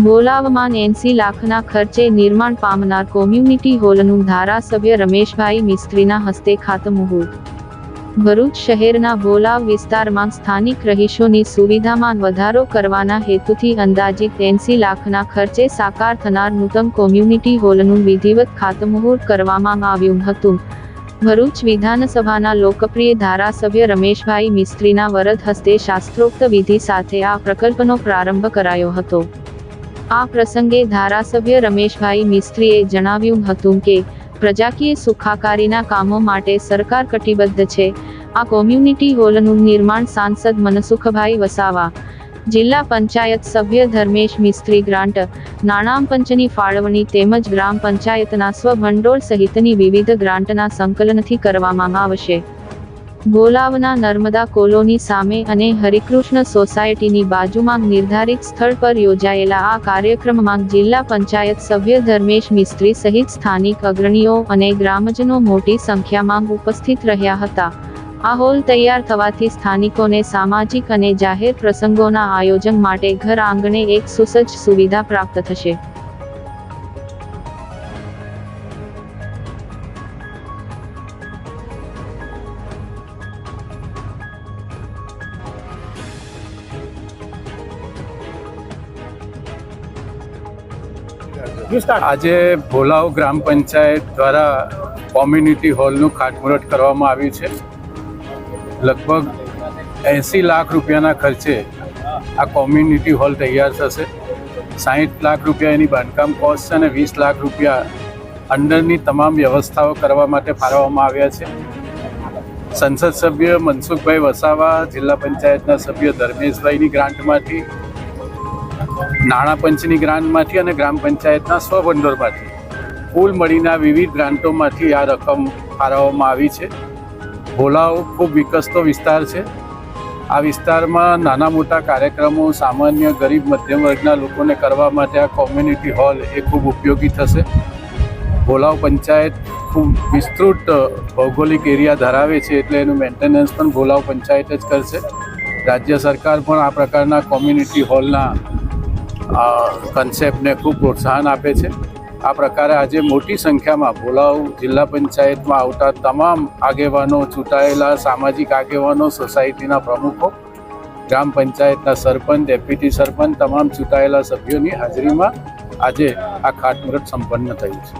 ભોલાવમાં 80 લાખના ખર્ચે નિર્માણ પામનાર કોમ્યુનિટી હોલનું ધારાસભ્ય રમેશભાઈ મિસ્ત્રીના હસ્તે ખાતમુહૂર્ત. ભરૂચ શહેરના ભોલાવ વિસ્તારમાં સ્થાનિક રહીશોની સુવિધામાં વધારો કરવાના હેતુથી અંદાજિત 80 લાખના ખર્ચે સાકાર થનાર નૂતન કોમ્યુનિટી હોલનું વિધિવત ખાતમુહૂર્ત કરવામાં આવ્યું હતું. ભરૂચ વિધાનસભાના લોકપ્રિય ધારાસભ્ય રમેશભાઈ મિસ્ત્રીના વરદ હસ્તે શાસ્ત્રોક્ત વિધિ સાથે આ પ્રકલ્પનો પ્રારંભ કરાયો હતો. આ પ્રસંગે ધારાસભ્ય રમેશભાઈ મિસ્ત્રીએ જણાવ્યું હતું કે પ્રજાકીય સુખાકારીના કામો માટે સરકાર કટિબદ્ધ છે. આ કોમ્યુનિટી હોલનું નિર્માણ સાંસદ મનસુખભાઈ વસાવા, જિલ્લા પંચાયત સભ્ય ધર્મેશ મિસ્ત્રી ગ્રાન્ટ, નાણાં પંચની ફાળવણી તેમજ ગ્રામ પંચાયતના સ્વભંડોળ સહિતની વિવિધ ગ્રાન્ટના સંકલનથી કરવામાં આવશે. ભોલાવના નર્મદા કોલોની સામે અને હરિકૃષ્ણ સોસાયટીની બાજુમાં નિર્ધારિત સ્થળ પર યોજાયેલા આ કાર્યક્રમમાં જિલ્લા પંચાયત સભ્ય ધર્મેશ મિસ્ત્રી સહિત સ્થાનિક અગ્રણીઓ અને ગ્રામજનો મોટી સંખ્યામાં ઉપસ્થિત રહ્યા હતા. આ હોલ તૈયાર થવાથી સ્થાનિકોને સામાજિક અને જાહેર પ્રસંગોના આયોજન માટે ઘર આંગણે એક સુસજ્જ સુવિધા પ્રાપ્ત થશે. આજે ભોલાવ ગ્રામ પંચાયત દ્વારા કોમ્યુનિટી હોલનું ખાતમુહૂર્ત કરવામાં આવ્યું છે. લગભગ 80 લાખ રૂપિયાના ખર્ચે આ કોમ્યુનિટી હોલ તૈયાર થશે. 60 લાખ રૂપિયા એની બાંધકામ કોસ્ટ છે અને 20 લાખ રૂપિયા અંદરની તમામ વ્યવસ્થાઓ કરવા માટે ફાળવવામાં આવ્યા છે. સંસદ સભ્ય મનસુખભાઈ વસાવા, જિલ્લા પંચાયતના સભ્ય ધર્મેશભાઈની ગ્રાન્ટમાંથી, નાણાં પંચની ગ્રાન્ટમાંથી અને ગ્રામ પંચાયતના સ્વભંડોળમાંથી કુલ મળીને વિવિધ ગ્રાન્ટોમાંથી આ રકમ ફાળવવામાં આવી છે. ભોલાવ ખૂબ વિકસતો વિસ્તાર છે. આ વિસ્તારમાં નાના મોટા કાર્યક્રમો સામાન્ય ગરીબ મધ્યમ વર્ગના લોકોને કરવા માટે આ કોમ્યુનિટી હોલ એ ખૂબ ઉપયોગી થશે. ભોલાવ પંચાયત ખૂબ વિસ્તૃત ભૌગોલિક એરિયા ધરાવે છે, એટલે એનું મેન્ટેનન્સ પણ ભોલાવ પંચાયત જ કરશે. રાજ્ય સરકાર પણ આ પ્રકારના કોમ્યુનિટી હોલના કન્સેપ્ટને ખૂબ પ્રોત્સાહન આપે છે. આ પ્રકારે આજે મોટી સંખ્યામાં ભોલાવ જિલ્લા પંચાયતમાં આવતા તમામ આગેવાનો, ચૂંટાયેલા સામાજિક આગેવાનો, સોસાયટીના પ્રમુખો, ગ્રામ પંચાયતના સરપંચ, ડેપ્યુટી સરપંચ, તમામ ચૂંટાયેલા સભ્યોની હાજરીમાં આજે આ ખાતમુહૂર્ત સંપન્ન થયું છે.